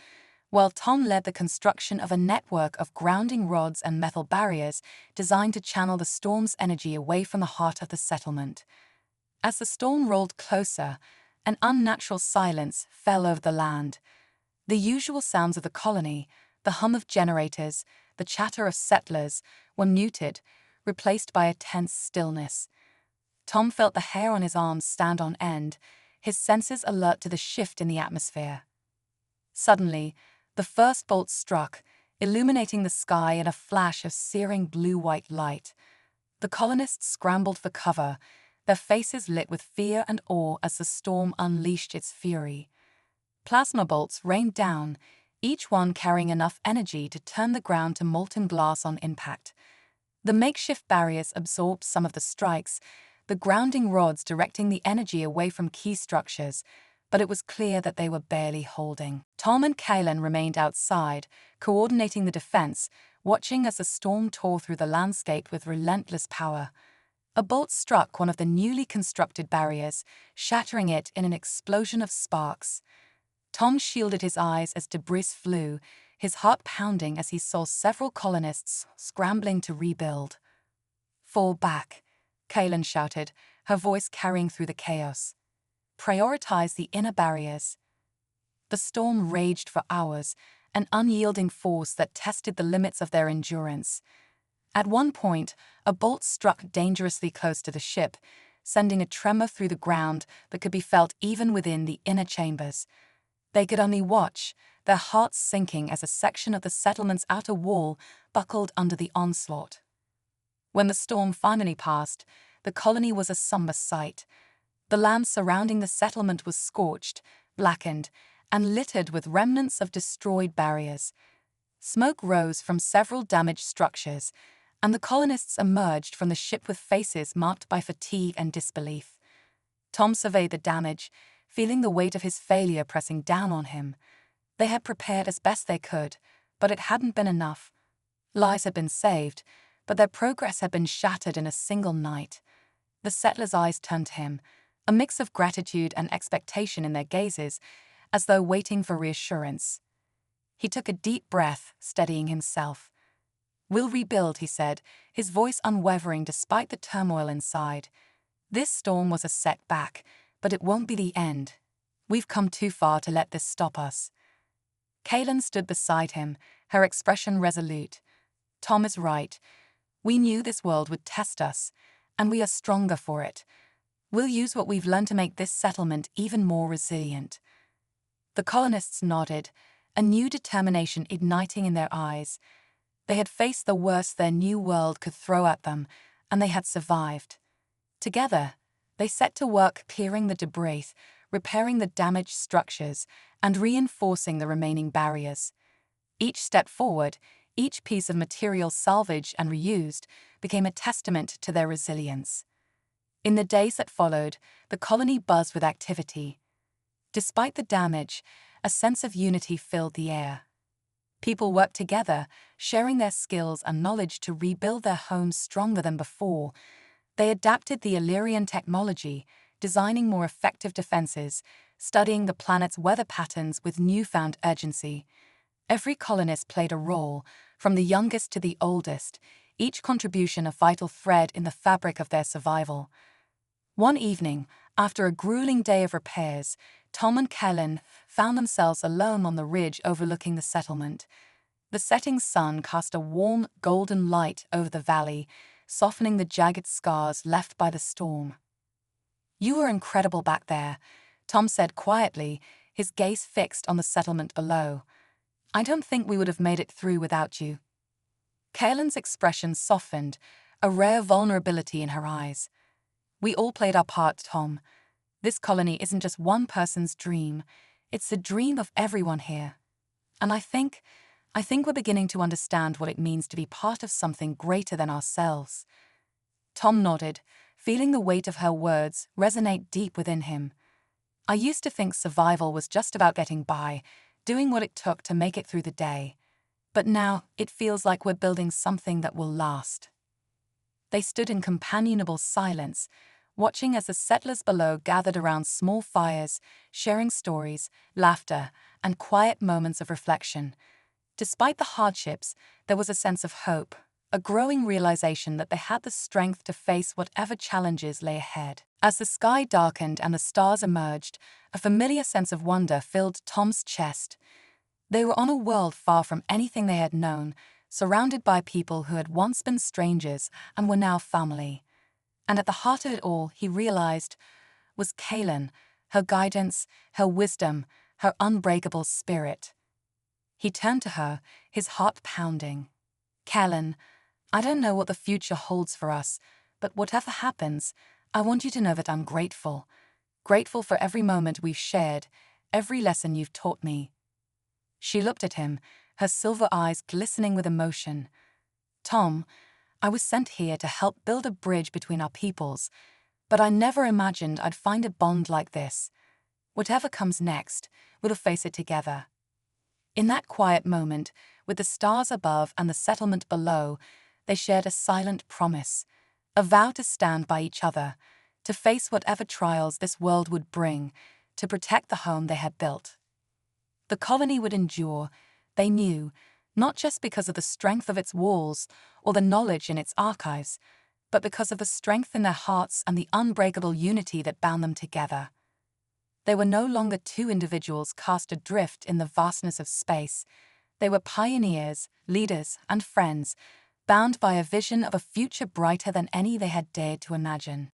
while Tom led the construction of a network of grounding rods and metal barriers designed to channel the storm's energy away from the heart of the settlement. As the storm rolled closer, an unnatural silence fell over the land. The usual sounds of the colony, the hum of generators, the chatter of settlers, were muted, replaced by a tense stillness. Tom felt the hair on his arms stand on end, his senses alert to the shift in the atmosphere. Suddenly, the first bolt struck, illuminating the sky in a flash of searing blue-white light. The colonists scrambled for cover, their faces lit with fear and awe as the storm unleashed its fury. Plasma bolts rained down, each one carrying enough energy to turn the ground to molten glass on impact. The makeshift barriers absorbed some of the strikes, the grounding rods directing the energy away from key structures, but it was clear that they were barely holding. Tom and Kaylin remained outside, coordinating the defense, watching as the storm tore through the landscape with relentless power. A bolt struck one of the newly constructed barriers, shattering it in an explosion of sparks. Tom shielded his eyes as debris flew, his heart pounding as he saw several colonists scrambling to rebuild. "Fall back," Kaylin shouted, her voice carrying through the chaos. "Prioritize the inner barriers." The storm raged for hours, an unyielding force that tested the limits of their endurance. At one point, a bolt struck dangerously close to the ship, sending a tremor through the ground that could be felt even within the inner chambers. They could only watch, their hearts sinking as a section of the settlement's outer wall buckled under the onslaught. When the storm finally passed, the colony was a somber sight. The land surrounding the settlement was scorched, blackened, and littered with remnants of destroyed barriers. Smoke rose from several damaged structures, and the colonists emerged from the ship with faces marked by fatigue and disbelief. Tom surveyed the damage, feeling the weight of his failure pressing down on him. They had prepared as best they could, but it hadn't been enough. Lives had been saved, but their progress had been shattered in a single night. The settlers' eyes turned to him, a mix of gratitude and expectation in their gazes, as though waiting for reassurance. He took a deep breath, steadying himself. "We'll rebuild," he said, his voice unwavering despite the turmoil inside. "This storm was a setback, but it won't be the end. We've come too far to let this stop us." Kaylin stood beside him, her expression resolute. "Tom is right. We knew this world would test us, and we are stronger for it. We'll use what we've learned to make this settlement even more resilient." The colonists nodded, a new determination igniting in their eyes. They had faced the worst their new world could throw at them, and they had survived. Together, they set to work clearing the debris, repairing the damaged structures, and reinforcing the remaining barriers. Each step forward, each piece of material salvaged and reused, became a testament to their resilience. In the days that followed, the colony buzzed with activity. Despite the damage, a sense of unity filled the air. People worked together, sharing their skills and knowledge to rebuild their homes stronger than before. They adapted the Illyrian technology, designing more effective defenses, studying the planet's weather patterns with newfound urgency. Every colonist played a role, from the youngest to the oldest, each contribution a vital thread in the fabric of their survival. One evening, after a grueling day of repairs, Tom and Kellen found themselves alone on the ridge overlooking the settlement. The setting sun cast a warm, golden light over the valley, softening the jagged scars left by the storm. "You were incredible back there," Tom said quietly, his gaze fixed on the settlement below. "I don't think we would have made it through without you." Kaelin's expression softened, a rare vulnerability in her eyes. "We all played our part, Tom. This colony isn't just one person's dream, it's the dream of everyone here. And I think we're beginning to understand what it means to be part of something greater than ourselves." Tom nodded, feeling the weight of her words resonate deep within him. "I used to think survival was just about getting by, doing what it took to make it through the day. But now it feels like we're building something that will last." They stood in companionable silence, watching as the settlers below gathered around small fires, sharing stories, laughter, and quiet moments of reflection. Despite the hardships, there was a sense of hope, a growing realization that they had the strength to face whatever challenges lay ahead. As the sky darkened and the stars emerged, a familiar sense of wonder filled Tom's chest. They were on a world far from anything they had known, surrounded by people who had once been strangers and were now family. And at the heart of it all, he realized, was Kaelin, her guidance, her wisdom, her unbreakable spirit. He turned to her, his heart pounding. "Kaelin, I don't know what the future holds for us, but whatever happens, I want you to know that I'm grateful. Grateful for every moment we've shared, every lesson you've taught me." She looked at him, her silver eyes glistening with emotion. "Tom, I was sent here to help build a bridge between our peoples, but I never imagined I'd find a bond like this. Whatever comes next, we'll face it together." In that quiet moment, with the stars above and the settlement below, they shared a silent promise, a vow to stand by each other, to face whatever trials this world would bring, to protect the home they had built. The colony would endure, they knew, not just because of the strength of its walls or the knowledge in its archives, but because of the strength in their hearts and the unbreakable unity that bound them together. They were no longer two individuals cast adrift in the vastness of space. They were pioneers, leaders, and friends, bound by a vision of a future brighter than any they had dared to imagine.